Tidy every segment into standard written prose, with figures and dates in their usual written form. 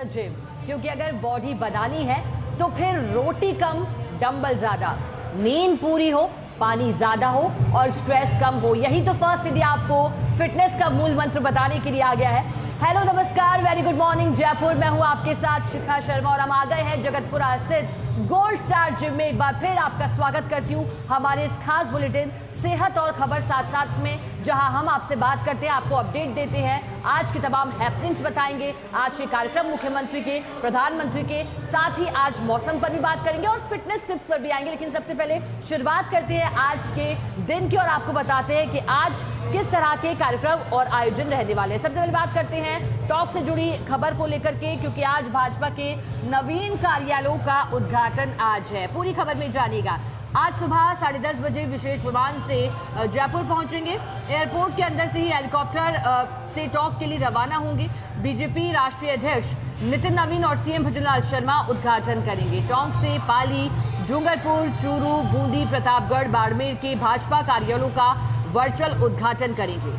Gym, क्योंकि अगर body बनानी है तो फिर रोटी कम डंबल ज्यादा, नींद पूरी हो, पानी ज्यादा हो और स्ट्रेस कम हो। यही तो फर्स्ट इंडिया आपको फिटनेस का मूल मंत्र बताने के लिए आ गया है। हेलो नमस्कार, वेरी गुड मॉर्निंग जयपुर। मैं हूं आपके साथ शिखा शर्मा और हम आ गए हैं जगतपुरा स्थित गोल्ड स्टार जिम में। एक बार फिर आपका स्वागत करती हूं हमारे इस खास बुलेटिन सेहत और खबर साथ साथ में, जहां हम आपसे बात करते हैं, आपको अपडेट देते हैं, आज की तमाम हैपनिंग्स बताएंगे, आज के कार्यक्रम मुख्यमंत्री के, प्रधानमंत्री के, साथ ही आज मौसम पर भी बात करेंगे और फिटनेस टिप्स पर भी आएंगे। लेकिन सबसे पहले शुरुआत करते हैं आज के दिन की और आपको बताते हैं कि आज किस तरह के कार्यक्रम और आयोजन रहने वाले हैं। सबसे पहले बात करते हैं टॉक से जुड़ी खबर को लेकर के, क्योंकि आज भाजपा के नवीन कार्यालयों का उद्घाटन आज है। पूरी खबर में जानिएगा। आज सुबह 10:30 बजे विशेष विमान से जयपुर पहुंचेंगे। एयरपोर्ट के अंदर से ही हेलीकॉप्टर से टॉक के लिए रवाना होंगे। बीजेपी राष्ट्रीय अध्यक्ष नितिन नवीन और सीएम भजनलाल शर्मा उद्घाटन करेंगे। टोंक से पाली, डूंगरपुर, चूरू, बूंदी, प्रतापगढ़, बाड़मेर के भाजपा कार्यालयों का वर्चुअल उद्घाटन करेंगे।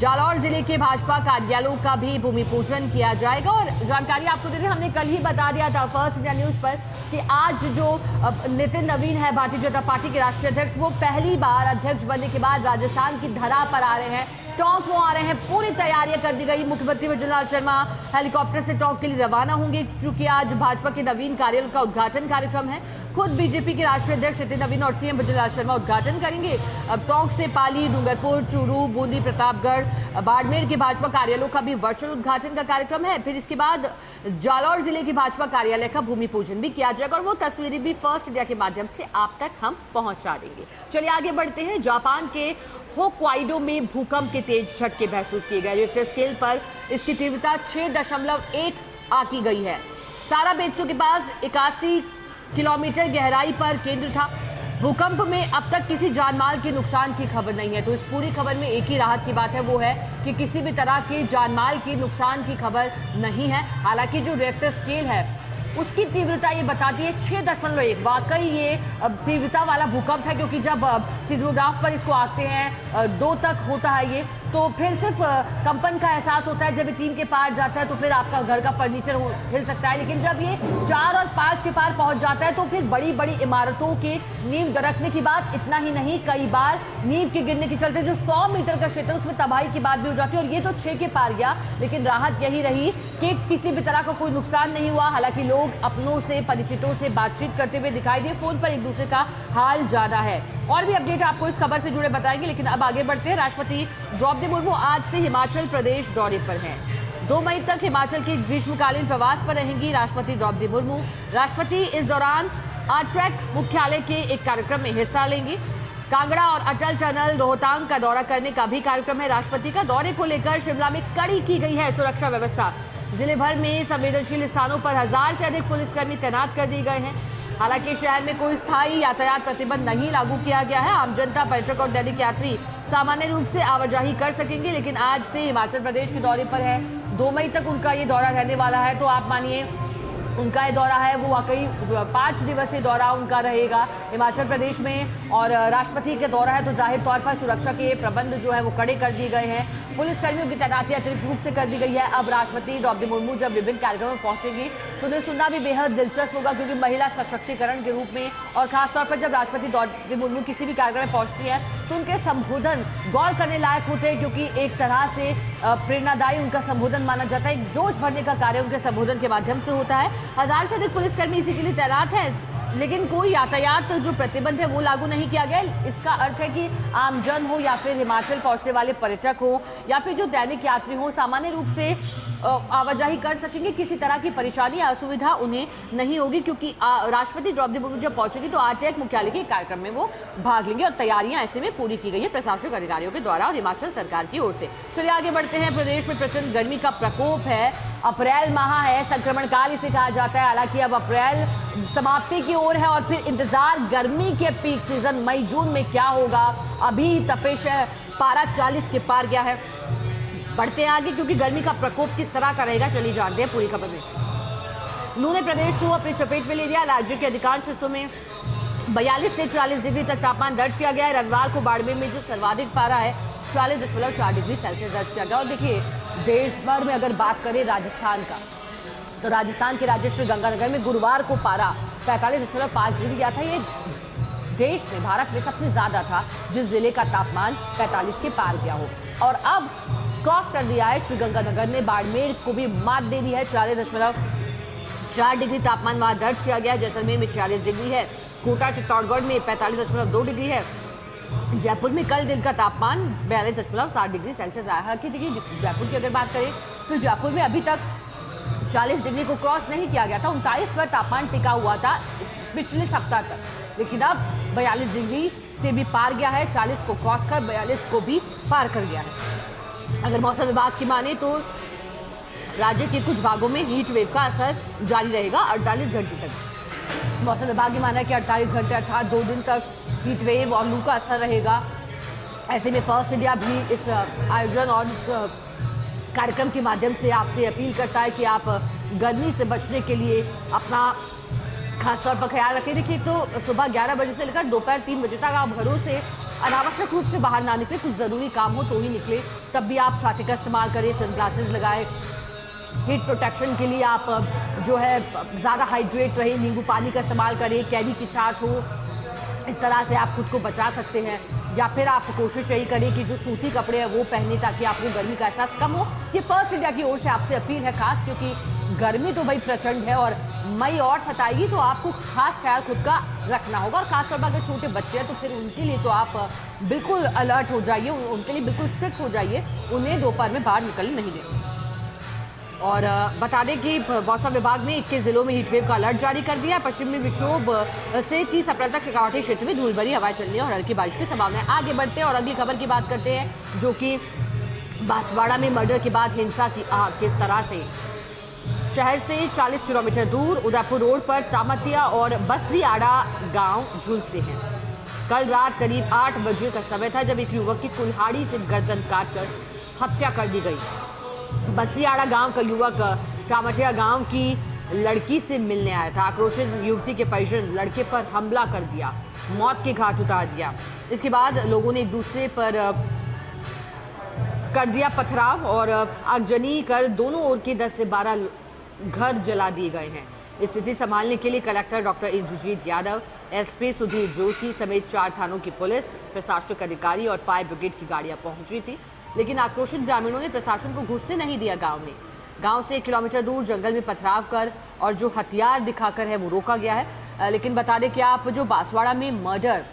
जालौर जिले के भाजपा कार्यालयों का भी भूमि पूजन किया जाएगा। और जानकारी आपको दे दें, हमने कल ही बता दिया था फर्स्ट इंडिया न्यूज पर कि आज जो नितिन नवीन है, भारतीय जनता पार्टी के राष्ट्रीय अध्यक्ष, वो पहली बार अध्यक्ष बनने के बाद राजस्थान की धरा पर आ रहे हैं। टोंक वो आ रहे हैं, पूरी तैयारियां कर दी गई। मुख्यमंत्री भजनलाल शर्मा हेलीकॉप्टर से टोंक के लिए रवाना होंगे, क्योंकि आज भाजपा के नवीन कार्यालय का उद्घाटन कार्यक्रम है। खुद बीजेपी के राष्ट्रीय अध्यक्ष नितिन नवीन और सीएम भजनलाल शर्मा उद्घाटन करेंगे। अब टोंक से पाली, डूंगरपुर, चूरू, बूंदी, प्रतापगढ़, बाड़मेर के भाजपा कार्यालयों का भी वर्चुअल उद्घाटन का कार्यक्रम है। फिर इसके बाद जालौर जिले के भाजपा कार्यालय का भूमि पूजन भी किया जाएगा और वो तस्वीरें भी फर्स्ट इंडिया के माध्यम से आप तक हम पहुंचा देंगे। चलिए आगे बढ़ते हैं। जापान के होक्काइडो में भूकंप के तेज झटके महसूस किए गए। रिक्टर स्केल पर इसकी तीव्रता 6.1 आंकी गई है। सारा बेत्सु के पास 81 किलोमीटर गहराई पर केंद्र था। भूकंप में अब तक किसी जानमाल के नुकसान की खबर नहीं है। तो इस पूरी खबर में एक ही राहत की बात है, वो है कि किसी भी तरह के जानमाल के नुकसान की खबर नहीं है। हालांकि जो रिक्टर स्केल है उसकी तीव्रता ये बताती है 6.1। वाकई ये तीव्रता वाला भूकंप है, क्योंकि जब सिस्मोग्राफ पर इसको आंकते हैं 2 तक होता है ये, तो फिर सिर्फ कंपन का एहसास होता है। जब ये 3 के पार जाता है तो फिर आपका घर का फर्नीचर हिल सकता है। लेकिन जब ये 4 और 5 के पार पहुंच जाता है तो फिर बड़ी बड़ी इमारतों के नींव दरकने की बात, इतना ही नहीं, कई बार नींव के गिरने के चलते जो 100 मीटर का क्षेत्र उसमें तबाही की बात भी हो जाती है। और ये तो 6 के पार गया, लेकिन राहत यही रही कि किसी भी तरह का कोई नुकसान नहीं हुआ। हालांकि लोग अपनों से, परिचितों से बातचीत करते हुए दिखाई दिए, फोन पर एक दूसरे का हाल जाना है। और भी अपडेट आपको इस खबर से जुड़े बताएंगे, लेकिन अब आगे बढ़ते हैं। राष्ट्रपति द्रौपदी मुर्मू आज से हिमाचल प्रदेश दौरे पर हैं। 2 मई तक हिमाचल के ग्रीष्मकालीन प्रवास पर रहेंगी राष्ट्रपति द्रौपदी मुर्मू। राष्ट्रपति इस दौरान आरट्रैक मुख्यालय के एक कार्यक्रम में हिस्सा लेंगी। कांगड़ा और अटल टनल रोहतांग का दौरा करने का भी कार्यक्रम है। राष्ट्रपति का दौरे को लेकर शिमला में कड़ी की गई है सुरक्षा व्यवस्था। जिले भर में संवेदनशील स्थानों पर 1000 से अधिक पुलिसकर्मी तैनात कर दिए गए हैं। हालांकि शहर में कोई स्थायी यातायात प्रतिबंध नहीं लागू किया गया है। आम जनता, पर्यटक और दैनिक यात्री सामान्य रूप से आवाजाही कर सकेंगे। लेकिन आज से हिमाचल प्रदेश के दौरे पर है, 2 मई तक उनका ये दौरा रहने वाला है। तो आप मानिए उनका ये दौरा है वो वाकई 5 दिवसीय दौरा उनका रहेगा हिमाचल प्रदेश में। और राष्ट्रपति का दौरा है तो जाहिर तौर पर सुरक्षा के प्रबंध जो है वो कड़े कर दिए गए हैं। पुलिसकर्मियों की तैनाती अतिरिक्त रूप से कर दी गई है। अब राष्ट्रपति द्रौपदी मुर्मू जब विभिन्न कार्यक्रमों में पहुंचेंगी तो उन्हें सुनना भी बेहद दिलचस्प होगा, क्योंकि महिला सशक्तिकरण के रूप में और खासतौर पर जब राष्ट्रपति द्रौपदी मुर्मू किसी भी कार्यक्रम में पहुंचती है तो उनके संबोधन गौर करने लायक होते हैं, क्योंकि एक तरह से प्रेरणादायी उनका संबोधन माना जाता है। एक जोश भरने का कार्य उनके संबोधन के माध्यम से होता है। 1000 से अधिक पुलिसकर्मी इसी के लिए तैनात है। लेकिन कोई यातायात जो प्रतिबंध है वो लागू नहीं किया गया। इसका अर्थ है कि आमजन हो या फिर हिमाचल पहुंचने वाले पर्यटक हो या फिर जो दैनिक यात्री हो, सामान्य रूप से आवाजाही कर सकेंगे। किसी तरह की परेशानी या असुविधा उन्हें नहीं होगी, क्योंकि राष्ट्रपति द्रौपदी मुर्मू जब पहुंचेगी तो आरटीएक मुख्यालय के कार्यक्रम में वो भाग लेंगे। और तैयारियां ऐसे में पूरी की गई है प्रशासनिक अधिकारियों के द्वारा और हिमाचल सरकार की ओर से। चलिए आगे बढ़ते हैं। प्रदेश में प्रचंड गर्मी का प्रकोप है। अप्रैल माह है, संक्रमण काल इसे कहा जाता है। हालांकि अब अप्रैल समाप्ति की ओर है और फिर इंतजार गर्मी के पीक सीजन मई जून में क्या होगा। अभी तपिश है, पारा 40 के पार गया है। बढ़ते हैं आगे, क्योंकि गर्मी का प्रकोप किस तरह का रहेगा चलिए जानते हैं पूरी खबर में। लू ने प्रदेश को अपनी चपेट में ले लिया। राज्य के अधिकांश हिस्सों में 42 से 40 डिग्री तक तापमान दर्ज किया गया है। रविवार को बाड़मेर में जो सर्वाधिक पारा है 44.4 डिग्री सेल्सियस दर्ज किया गया। और देखिए देश भर में अगर बात करें राजस्थान का, तो राजस्थान के राज्य श्रीगंगानगर में गुरुवार को पारा 45.5 डिग्री गया था। ये देश में, भारत में सबसे ज्यादा था जिस जिले का तापमान 45 के पार गया हो। और अब क्रॉस कर दिया है श्रीगंगानगर ने बाड़मेर को भी मात दे दी है। 40.4 डिग्री तापमान वहां दर्ज किया गया है। जैसलमेर में 46 डिग्री है। कोटा चित्तौड़गढ़ में 45.2 डिग्री है। जयपुर में कल दिन का तापमान 42.7 डिग्री सेल्सियस रहा है। देखिए जयपुर की अगर बात करें तो जयपुर में अभी तक 40 डिग्री को क्रॉस नहीं किया गया था। 39 पर तापमान टिका हुआ था पिछले सप्ताह तक, लेकिन अब 42 डिग्री से भी पार गया है। 40 को क्रॉस कर 42 को भी पार कर गया है। अगर मौसम विभाग की माने तो राज्य के कुछ भागों में हीट वेव का असर जारी रहेगा 48 घंटे तक। मौसम विभाग की माना है कि 48 घंटे अर्थात 2 दिन तक हीट वेव और लू का असर रहेगा। ऐसे में फर्स्ट इंडिया भी इस आयोजन और इस कार्यक्रम के माध्यम से आपसे अपील करता है कि आप गर्मी से बचने के लिए अपना खास तौर पर ख्याल रखें। देखिए तो सुबह 11 बजे से लेकर दोपहर 3 बजे तक आप घरों से अनावश्यक रूप से बाहर ना निकले। कुछ ज़रूरी काम हो तो ही निकले, तब भी आप छाते का इस्तेमाल करें, सनग्लासेस लगाएं। हीट प्रोटेक्शन के लिए आप जो है ज़्यादा हाइड्रेट रहे, नींबू पानी का इस्तेमाल करें, कैरी की छाछ हो, इस तरह से आप खुद को बचा सकते हैं। या फिर आप कोशिश यही करें कि जो सूती कपड़े हैं वो पहने ताकि आपको गर्मी का एहसास कम हो। ये फर्स्ट इंडिया की ओर से आपसे अपील है खास, क्योंकि गर्मी तो भाई प्रचंड है और मई और सताएगी, तो आपको खास ख्याल खुद का रखना होगा। और खासतौर पर अगर छोटे बच्चे हैं तो फिर उनके लिए तो आप बिल्कुल अलर्ट हो जाइए, उनके लिए बिल्कुल स्ट्रिक्ट हो जाइए, उन्हें दोपहर में बाहर निकलने नहीं दें। और बता दें कि मौसम विभाग ने 21 जिलों में हीटवेव का अलर्ट जारी कर दिया है। पश्चिमी विक्षोभ से 30 अप्रैल तक शेखावाटी क्षेत्र में धूल भरी हवाएं चलने और हल्की बारिश की संभावना है। आगे बढ़ते हैं और अगली खबर की बात करते हैं, जो कि बांसवाड़ा में मर्डर के बाद हिंसा की आग किस तरह से। शहर से 40 किलोमीटर दूर उदयपुर रोड पर तामतिया और बसियाड़ा गांव झुलसे हैं। कल रात करीब 8 बजे का समय था जब एक युवक की कुल्हाड़ी से गर्दन काटकर हत्या कर दी गई। बसियाड़ा गांव का युवक टामटिया गांव की लड़की से मिलने आया था। आक्रोशित युवती के परिजन लड़के पर हमला कर दिया, मौत के घाट उतार दिया। इसके बाद लोगों ने एक दूसरे पर कर दिया पथराव और आगजनी कर दोनों ओर के 10 से 12 घर जला दिए गए हैं। स्थिति संभालने के लिए collector doctor Indrajit Yadav, SP Sudhir Joshi समेत 4 थानों की पुलिस, प्रशासनिक अधिकारी और फायर ब्रिगेड की गाड़ियां पहुंची थी, लेकिन आक्रोशित ग्रामीणों ने प्रशासन को घुसने नहीं दिया। गांव से 1 किलोमीटर दूर जंगल में पथराव कर और जो हथियार दिखाकर है वो रोका गया है। लेकिन बता दें कि आप जो बांसवाड़ा में मर्डर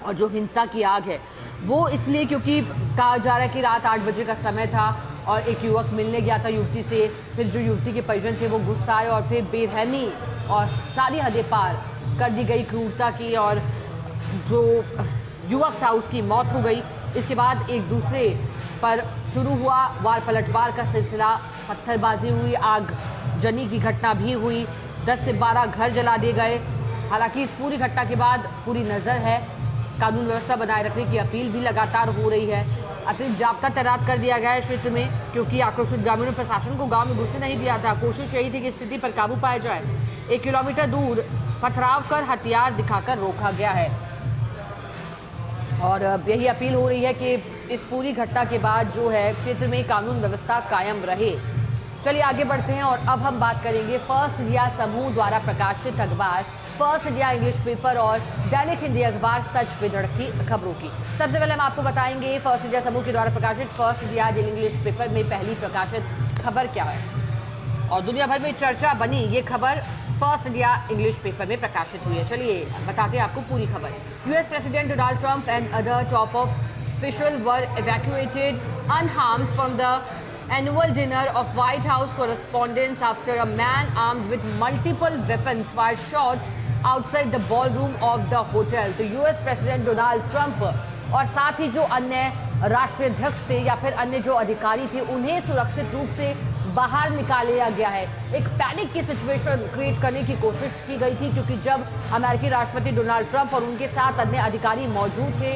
और जो हिंसा की आग है वो इसलिए क्योंकि कहा जा रहा है कि रात 8 बजे का समय था और एक युवक मिलने गया था युवती से। फिर जो युवती के परिजन थे वो गुस्सा आए और फिर बेरहमी और सारी हदें पार कर दी गई क्रूरता की और जो युवक था उसकी मौत हो गई। इसके बाद एक दूसरे पर शुरू हुआ वार पलटवार का सिलसिला, पत्थरबाजी हुई, आग जनी की घटना भी हुई, 10 से 12 घर जला दिए गए। हालांकि इस पूरी घटना के बाद पूरी नज़र है, कानून व्यवस्था बनाए रखने की अपील भी लगातार हो रही है। अतिरिक्त जाब्ता तैनात कर दिया गया है क्षेत्र में, क्योंकि आक्रोशित ग्रामीणों ने प्रशासन को गांव में घुसने नहीं दिया था। कोशिश यही थी कि स्थिति पर काबू पाया जाए। 1 किलोमीटर दूर पथराव कर हथियार दिखाकर रोका गया है और यही अपील हो रही है कि इस पूरी घटना के बाद जो है क्षेत्र में कानून व्यवस्था कायम रहे। चलिए आगे बढ़ते हैं और अब हम बात करेंगे फर्स्ट इंडिया समूह द्वारा प्रकाशित अखबार फर्स्ट इंडिया इंग्लिश पेपर और दैनिक हिंदी अखबार सच विदड़ की खबरों की। सबसे पहले हम आपको बताएंगे फर्स्ट इंडिया समूह के द्वारा प्रकाशित फर्स्ट इंडिया इंग्लिश पेपर में पहली प्रकाशित खबर क्या है और दुनिया भर में चर्चा बनी ये खबर फर्स्ट इंडिया इंग्लिश पेपर में प्रकाशित हुई है। चलिए बताते हैं आपको पूरी खबर। US president Donald Trump and other top official were evacuated unharmed from the annual dinner of White House correspondents after a man armed with multiple weapons fired shots outside the ballroom of the hotel। तो US president Donald Trump और साथ ही जो अन्य राष्ट्रीय अध्यक्ष थे या फिर अन्य जो अधिकारी थे उन्हें सुरक्षित रूप से बाहर निकाल लिया गया है। एक पैनिक की सिचुएशन क्रिएट करने की कोशिश की गई थी, क्योंकि जब अमेरिकी राष्ट्रपति डोनाल्ड ट्रंप और उनके साथ अन्य अधिकारी मौजूद थे,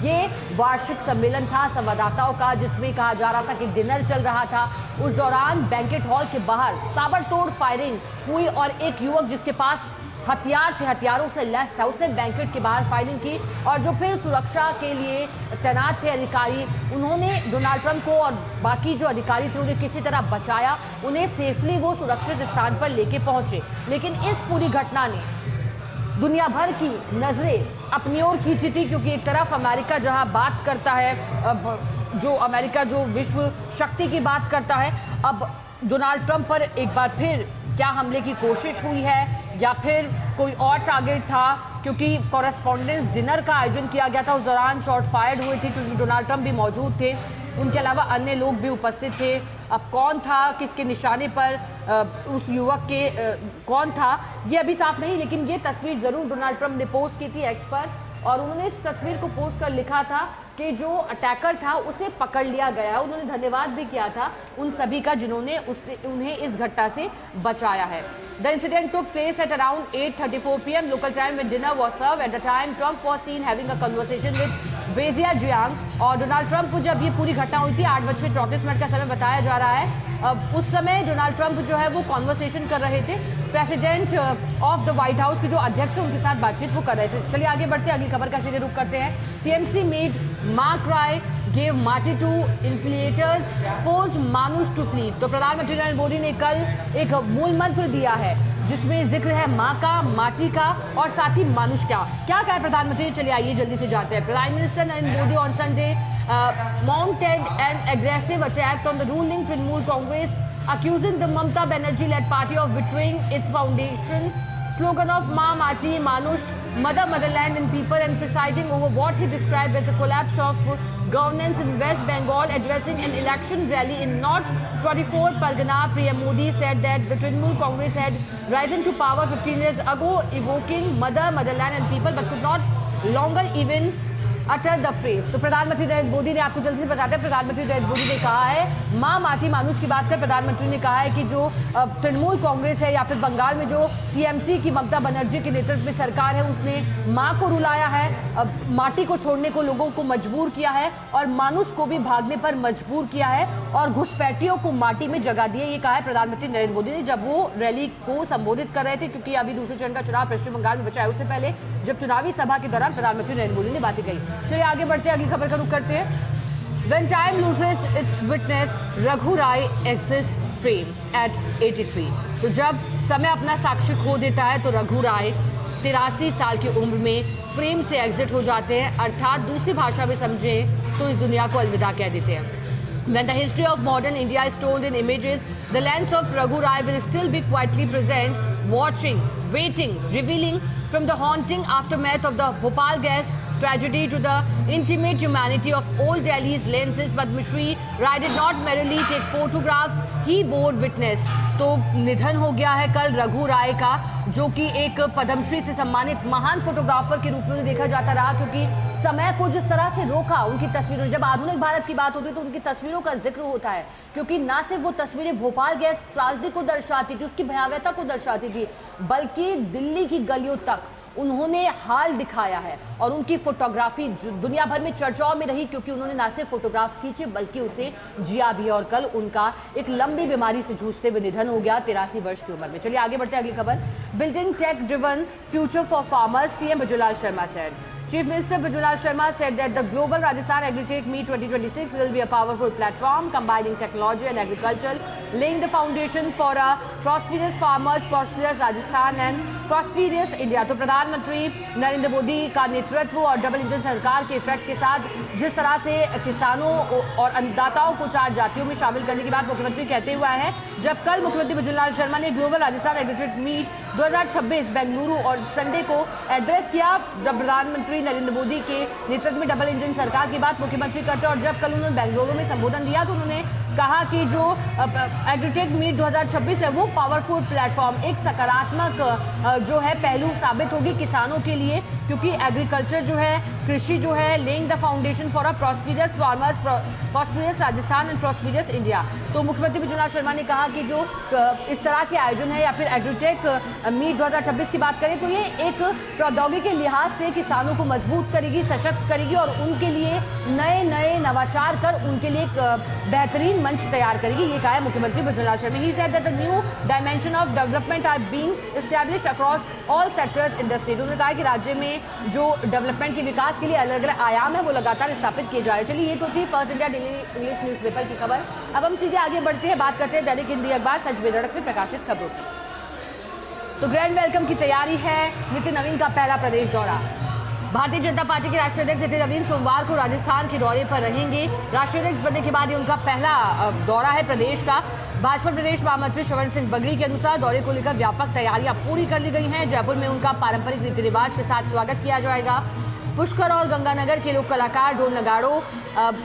ये वार्षिक सम्मेलन था संवाददाताओं का जिसमें कहा जा रहा था कि डिनर चल रहा था। उस दौरान बैंकेट हॉल के बाहर ताबड़तोड़ फायरिंग हुई और एक युवक जिसके पास हथियार थे, हथियारों से लैस था, उसने बैंकेट के बाहर फायरिंग की और जो फिर सुरक्षा के लिए तैनात थे अधिकारी, उन्होंने डोनाल्ड ट्रंप को और बाकी जो अधिकारी थे उन्हें किसी तरह बचाया, उन्हें सेफली वो सुरक्षित स्थान पर लेके पहुंचे। लेकिन इस पूरी घटना ने दुनिया भर की नजरें अपनी ओर खींची थी, क्योंकि एक तरफ अमेरिका जहां बात करता है, जो अमेरिका जो विश्व शक्ति की बात करता है, अब डोनाल्ड ट्रंप पर एक बार फिर क्या हमले की कोशिश हुई है या फिर कोई और टारगेट था, क्योंकि कॉरेस्पॉन्डेंस डिनर का आयोजन किया गया था, उस दौरान शॉट फायर्ड हुए थे क्योंकि डोनाल्ड ट्रंप भी मौजूद थे, उनके अलावा अन्य लोग भी उपस्थित थे। अब कौन था, किसके निशाने पर उस युवक के कौन था, ये अभी साफ नहीं, लेकिन ये तस्वीर ज़रूर डोनाल्ड ट्रंप ने पोस्ट की थी एक्स पर, और उन्होंने इस तस्वीर को पोस्ट कर लिखा था कि जो अटैकर था उसे पकड़ लिया गया है। उन्होंने धन्यवाद भी किया था उन सभी का जिन्होंने उन्हें इस घटना से बचाया है। The incident took place at around 8:34 p.m. local time when dinner was served. At the time, Trump was seen having a conversation with बेजिया जियांग, और डोनाल्ड ट्रंप को जब ये पूरी घटना हुई थी 8:34 का समय बताया जा रहा है, उस समय डोनाल्ड ट्रंप जो है वो कॉन्वर्सेशन कर रहे थे, president of the white house के जो अध्यक्ष हैं उनके साथ बातचीत वो कर रहे थे। चलिए आगे बढ़ते हैं, अगली खबर का सीधे रुख करते हैं। टीएमसी मेड मार्क राय गेव माटी टू इन्फ्लेटर्स, फोर्स मानुष टू फ्ली। तो प्रधानमंत्री नरेंद्र मोदी ने कल एक मूल मंत्र दिया है जिसमें जिक्र है माँ का, माटी का और साथ ही मानुष का। क्या कहा प्रधानमंत्री, चलिए आइए जल्दी से जाते हैं। Prime minister Narendra Modi on Sunday mounted an aggressive attack on the ruling Trinamool Congress, accusing the Mamata Banerjee-led party of betraying its foundation slogan of Ma Mati Manush, Mother, Motherland and People, and presiding over what he described as a collapse of governance in West Bengal. Addressing an election rally in North 24 Pargana, PM Modi said that the Trinamool Congress had risen to power 15 years ago, evoking Mother, Motherland and People, but could not longer even utter the phrase. तो प्रधानमंत्री नरेंद्र मोदी ने, आपको जल्दी से बताते हैं, प्रधानमंत्री नरेंद्र मोदी ने कहा है माँ माटी मानुष की बात कर प्रधानमंत्री ने कहा है कि जो तृणमूल कांग्रेस है या फिर बंगाल में जो टीएमसी की ममता बनर्जी के नेतृत्व में सरकार है उसने माँ को रुलाया है, माटी को छोड़ने को लोगों को मजबूर किया है और मानुष को भी भागने पर मजबूर किया है और घुसपैठियों को माटी में जगा दिया। ये कहा है प्रधानमंत्री नरेंद्र मोदी ने जब वो रैली को संबोधित कर रहे थे, क्योंकि अभी दूसरे चरण का चुनाव पश्चिम बंगाल में बचा है, उससे पहले जब चुनावी सभा के दौरान प्रधानमंत्री नरेंद्र मोदी ने बातें कही। चलिए आगे बढ़ते हैं, अगली खबर का रुख करते हैं। When time loses its witness, Raghu Rai exits frame at 83। तो जब समय अपना साक्षी खो देता है तो रघु राय 83 साल की उम्र में फ्रेम से एग्जिट हो जाते हैं, अर्थात दूसरी भाषा में समझें तो इस दुनिया को अलविदा कह देते हैं। When the history of modern India is told in images, the lens of Raghu Rai will still be quietly present, watching, waiting, revealing from the haunting aftermath of the Bhopal gas tragedy to the intimate humanity of old Delhi's lenses. Padmashri Rai did not merely take photographs, he bore witness। तो निधन हो गया है कल रघु राय का, जो कि एक पद्मश्री से सम्मानित महान फोटोग्राफर के रूप में देखा जाता रहा, क्योंकि समय को जिस तरह से रोका उनकी तस्वीरों, जब आधुनिक भारत की बात होती है तो उनकी तस्वीरों का जिक्र होता है, क्योंकि ना सिर्फ वो तस्वीरें भोपाल गैस त्रासदी को दर्शाती थी, उसकी भयावहता को दर्शाती थी, बल्कि दिल्ली की गलियों तक उन्होंने हाल दिखाया है और उनकी फोटोग्राफी दुनिया भर में चर्चाओं में रही, क्योंकि उन्होंने ना सिर्फ फोटोग्राफ खींचे बल्कि उसे जिया भी। और कल उनका एक लंबी बीमारी से जूझते हुए निधन हो गया 83 वर्ष की उम्र में। चलिए आगे बढ़ते हैं, अगली खबर। Building tech driven future for farmers, CM Bajulal Sharma said। Chief Minister Bajulal Sharma said that the global Rajasthan Agritech Meet 2026 will be a powerful platform combining technology and agriculture, laying the foundation for a prosperous farmers, prosperous Rajasthan and prosperous India। तो प्रधानमंत्री नरेंद्र मोदी का नेतृत्व और double engine सरकार के effect के साथ जिस तरह से किसानों और अन्नदाताओं को 4 जातियों में शामिल करने की बात मुख्यमंत्री कहते हुए हैं, जब कल मुख्यमंत्री बजूलाल शर्मा ने global Rajasthan agritech meet 2026 Bengaluru और संडे को एड्रेस किया, जब प्रधानमंत्री नरेंद्र मोदी के नेतृत्व में डबल इंजन सरकार की बात मुख्यमंत्री करते, और जब कल उन्होंने बेंगलुरु में संबोधन दिया तो उन्होंने कहा कि जो एग्रीटेक मीट 2026 है वो पावरफुल प्लेटफॉर्म, एक सकारात्मक जो है पहलू साबित होगी किसानों के लिए, क्योंकि एग्रीकल्चर जो है कृषि जो है laying the foundation for a prosperous farmers, prosperous Rajasthan and prosperous India. तो मुख्यमंत्री विजयलाल शर्मा ने कहा कि जो इस तरह के आयोजन है या फिर एग्रीटेक मीट 2026 की बात करें तो ये एक प्रौद्योगिकी के लिहाज से किसानों को मजबूत करेगी, सशक्त करेगी और उनके लिए नए नए नवाचार कर उनके लिए एक बेहतरीन मंच तैयार करेगी। ये कहा है मुख्यमंत्री Vijaylal Sharma. He said that the new dimension of development are being established across all sectors in the state. उन्होंने कहा कि राज्य में जो डेवलपमेंट के विकास के लिए अलग अलग आयाम है वो लगातार स्थापित किए जा रहे हैं। चलिए ये तो थी first India daily English newspaper की खबर। अब हम सीधे आगे बढ़ते हैं, बात करते हैं दैनिक हिंदी अखबार सच बेधड़क में प्रकाशित खबरों की। तो ग्रैंड वेलकम की तैयारी है। नितिन नवीन का पहला प्रदेश दौरा। भारतीय जनता पार्टी के राष्ट्रीय अध्यक्ष नितिन नवीन सोमवार को राजस्थान के दौरे पर रहेंगे। राष्ट्रीय अध्यक्ष बनने के बाद ये उनका पहला दौरा है प्रदेश का। भाजपा प्रदेश महामंत्री श्रवण सिंह बगड़ी के अनुसार दौरे को लेकर व्यापक तैयारियां पूरी कर ली गई हैं। जयपुर में उनका पारंपरिक रीति रिवाज के साथ स्वागत किया जाएगा। पुष्कर और गंगानगर के लोक कलाकार ढोल नगाड़ों,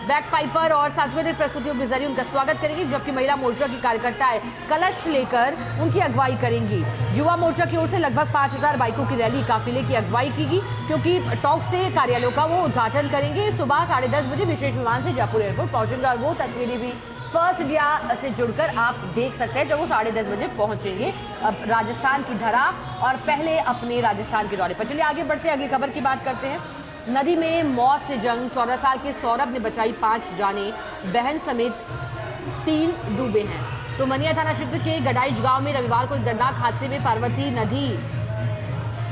बैक पाइपर और सांस्कृतिक प्रस्तुतियों के जरिए उनका स्वागत करेंगी, जबकि महिला मोर्चा की कार्यकर्ताएं कलश लेकर उनकी अगुवाई करेंगी। युवा मोर्चा की ओर से लगभग 5000 बाइकों की रैली काफिले की अगुवाई की, क्योंकि टॉक से कार्यालयों का वो उद्घाटन करेंगे। सुबह 10:30 बजे विशेष विमान से जयपुर एयरपोर्ट पहुंचेंगे और वो तस्वीरें भी फर्स्ट इंडिया से जुड़कर आप देख सकते हैं जब वो 10:30 बजे पहुंचेंगे अब राजस्थान की धरा और पहले अपने राजस्थान के दौरे पर। चलिए आगे बढ़ते हैं, अगली खबर की बात करते हैं। नदी में मौत से जंग, 14 साल के सौरभ ने बचाई 5 जानें, बहन समेत 3 डूबे हैं। तो मनिया थाना क्षेत्र के गडाइच गांव में रविवार को एक दर्दनाक हादसे में पार्वती नदी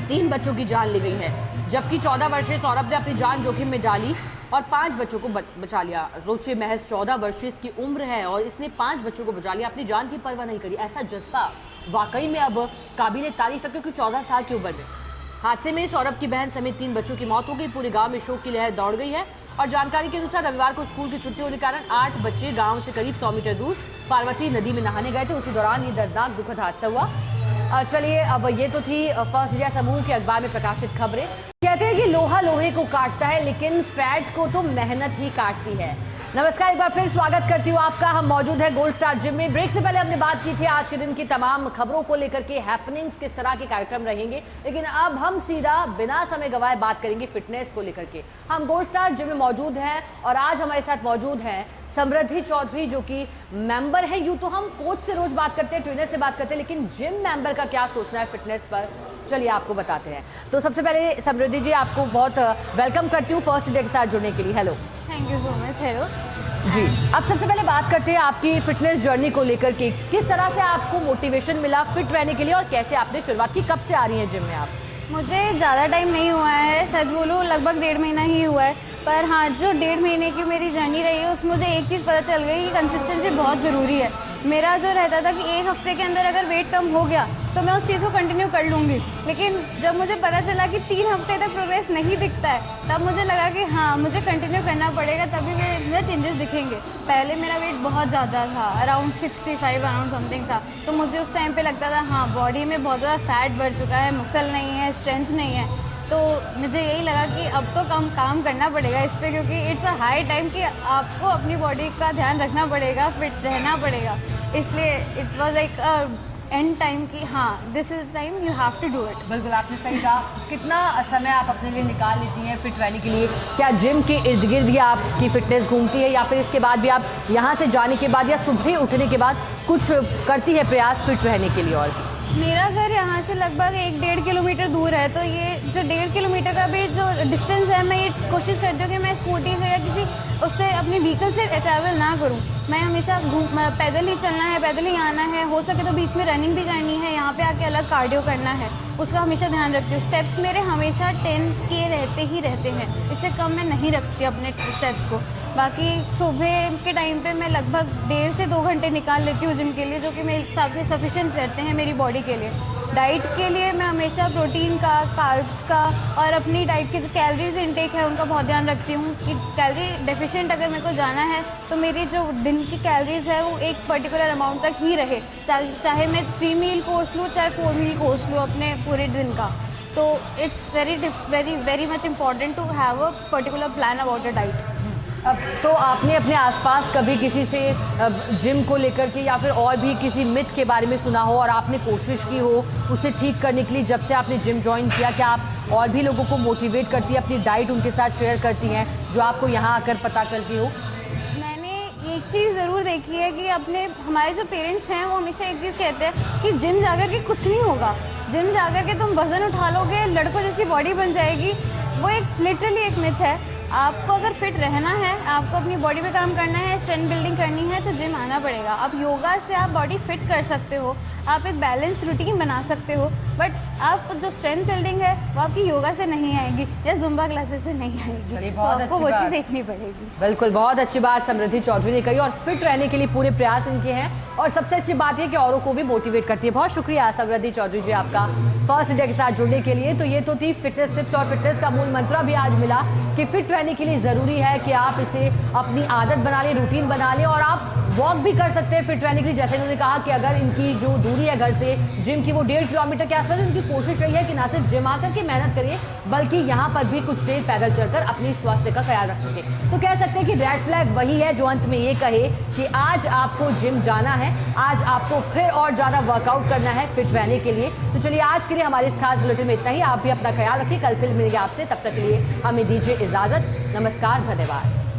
3 बच्चों की जान ली गई है, जबकि 14 वर्षीय सौरभ ने अपनी जान जोखिम में डाली और 5 बच्चों को बचा लिया। सोचिए, महज 14 वर्ष इसकी उम्र है और इसने 5 बच्चों को बचा लिया, अपनी जान की परवाह नहीं करी। ऐसा जज्बा वाकई में अब काबिले तारीफ है, क्योंकि 14 साल की उम्र में हादसे में सौरभ की बहन समेत 3 बच्चों की मौत हो गई। पूरे गांव में शोक की लहर दौड़ गई है और जानकारी के अनुसार रविवार को स्कूल की छुट्टी होने के कारण 8 बच्चे गांव से करीब 100 मीटर दूर पार्वती नदी में नहाने गए थे। उसी दौरान ये दर्दनाक दुखद हादसा हुआ। चलिए, अब ये तो थी फर्स्ट इंडिया समूह के अखबार में प्रकाशित खबरें। कहते हैं कि लोहा लोहे को काटता है, लेकिन फैट को तो मेहनत ही काटती है। नमस्कार, एक बार फिर स्वागत करती हूँ आपका। हम मौजूद है गोल्ड स्टार जिम में। ब्रेक से पहले हमने बात की थी आज के दिन की तमाम खबरों को लेकर के, हैपनिंग्स, किस तरह के कार्यक्रम रहेंगे, लेकिन अब हम सीधा बिना समय गवाए बात करेंगे फिटनेस को लेकर के। हम गोल्ड स्टार जिम में मौजूद हैं और आज हमारे साथ मौजूद हैं समृद्धि चौधरी, जो कि मेंबर है। यूँ तो हम कोच से रोज बात करते हैं, ट्रेनर से बात करते हैं, लेकिन जिम मेंबर का क्या सोचना है फिटनेस पर, चलिए आपको बताते हैं। तो सबसे पहले समृद्धि जी, आपको बहुत वेलकम करती हूँ फर्स्ट डे के साथ जुड़ने के लिए। Hello, thank you so much. Hello ji, अब सबसे पहले बात करते हैं आपकी फिटनेस जर्नी को लेकर के। किस तरह से आपको मोटिवेशन मिला फिट रहने के लिए और कैसे आपने शुरुआत की, कब से आ रही हैं जिम में आप? मुझे ज़्यादा टाइम नहीं हुआ है, सच बोलूँ लगभग 1.5 महीना ही हुआ है, पर हाँ, जो 1.5 महीने की मेरी जर्नी रही है उसमें मुझे एक चीज़ पता चल गई कि कंसिस्टेंसी बहुत ज़रूरी है। मेरा जो रहता था कि 1 हफ्ते के अंदर अगर वेट कम हो गया तो मैं उस चीज़ को कंटिन्यू कर लूँगी, लेकिन जब मुझे पता चला कि 3 हफ्ते तक प्रोग्रेस नहीं दिखता है, तब मुझे लगा कि हाँ, मुझे कंटिन्यू करना पड़ेगा, तभी मुझे चेंजेस दिखेंगे। पहले मेरा वेट बहुत ज़्यादा था, अराउंड 65 अराउंड समथिंग था, तो मुझे उस टाइम पे लगता था हाँ, बॉडी में बहुत ज़्यादा फैट बढ़ चुका है, मसल नहीं है, स्ट्रेंथ नहीं है। तो मुझे यही लगा कि अब तो काम करना पड़ेगा इस पर, क्योंकि इट्स अ हाई टाइम कि आपको अपनी बॉडी का ध्यान रखना पड़ेगा, फिट रहना पड़ेगा। इसलिए it was like and time कि हाँ, this is time, you have to do it. बिल्कुल, आपने सही कहा। कितना समय आप अपने लिए निकाल लेती हैं फिट रहने के लिए? क्या जिम के इर्द गिर्द ही आपकी फिटनेस घूमती है या फिर इसके बाद भी आप यहाँ से जाने के बाद या सुबह उठने के बाद कुछ करती है प्रयास फिट रहने के लिए? और मेरा घर यहाँ से लगभग 1-1.5 किलोमीटर दूर है, तो ये जो 1.5 किलोमीटर का भी जो डिस्टेंस है, मैं ये कोशिश करती हूँ कि मैं स्कूटी से या किसी उससे अपनी व्हीकल से ट्रैवल ना करूँ। मैं हमेशा पैदल ही चलना है, पैदल ही आना है, हो सके तो बीच में रनिंग भी करनी है, यहाँ पे आके अलग कार्डियो करना है, उसका हमेशा ध्यान रखती हूँ। स्टेप्स मेरे हमेशा 10 के रहते हैं, इससे कम मैं नहीं रखती अपने स्टेप्स को। बाकी सुबह के टाइम पे मैं लगभग 1.5 से 2 घंटे निकाल लेती हूँ जिम के लिए, जो कि मेरे हिसाब से सफिशिएंट रहते हैं मेरी बॉडी के लिए। डाइट के लिए मैं हमेशा प्रोटीन का, कार्ब्स का और अपनी डाइट के जो कैलोरीज इनटेक है उनका बहुत ध्यान रखती हूँ कि कैलोरी डेफिशिएंट अगर मेरे को जाना है तो मेरी जो दिन की कैलोरीज है वो एक पर्टिकुलर अमाउंट तक ही रहे, चाहे मैं 3 मील कोर्स लूँ चाहे 4 मील कोर्स लूँ अपने पूरे दिन का। तो it's very much important to have a particular plan about a diet. अब तो आपने अपने आसपास कभी किसी से जिम को लेकर के या फिर और भी किसी मिथ के बारे में सुना हो और आपने कोशिश की हो उसे ठीक करने के लिए, जब से आपने जिम ज्वाइन किया? क्या आप और भी लोगों को मोटिवेट करती है, अपनी डाइट उनके साथ शेयर करती हैं जो आपको यहाँ आकर पता चलती हो? मैंने एक चीज़ ज़रूर देखी है कि हमारे जो पेरेंट्स हैं वो हमेशा एक चीज़ कहते हैं कि जिम जाकर के कुछ नहीं होगा, जिम जाकर के तुम वज़न उठा लोगे, लड़कों जैसी बॉडी बन जाएगी। वो एक लिटरली एक मिथ है। आपको अगर फिट रहना है, आपको अपनी बॉडी पे काम करना है, स्ट्रेंथ बिल्डिंग करनी है तो जिम आना पड़ेगा। आप योगा से आप बॉडी फिट कर सकते हो, आप एक बैलेंस रूटीन बना सकते हो, बट आप जो स्ट्रेंथ बिल्डिंग है वो आपकी योगा से नहीं आएगी या जुम्बा क्लासेस से नहीं आएगी, तो आपको वो चीज़ देखनी पड़ेगी। बिल्कुल, बहुत अच्छी बात समृद्धि चौधरी ने कही और फिट रहने के लिए पूरे प्रयास इनके हैं और सबसे अच्छी बात है कि औरों को भी मोटिवेट करती है। बहुत शुक्रिया समृद्धि चौधरी जी आपका फर्स्ट इंडिया के साथ जुड़ने के लिए। तो ये तो थी फिटनेस टिप्स और फिटनेस का मूल मंत्र भी आज मिला कि फिट रहने के लिए ज़रूरी है कि आप इसे अपनी आदत बना लें, रूटीन बना लें और आप वॉक भी कर सकते हैं फिट रहने के लिए। जैसे उन्होंने कहा कि अगर इनकी जो दूरी है घर से जिम की वो 1.5 किलोमीटर के आसपास, उनकी कोशिश रही है कि ना सिर्फ जिम आकर के मेहनत करिए बल्कि यहाँ पर भी कुछ देर पैदल चलकर अपनी स्वास्थ्य का ख्याल रख सके। तो कह सकते हैं कि रेड फ्लैग वही है जो अंत में ये कहे कि आज आपको जिम जाना है, आज आपको फिर और ज़्यादा वर्कआउट करना है फिट रहने के लिए। तो चलिए आज के लिए हमारे इस खास बुलेटिन में इतना ही। आप भी अपना ख्याल रखिए, कल फिर मिलेंगे आपसे, तब तक के लिए हमें दीजिए इजाज़त। नमस्कार, धन्यवाद।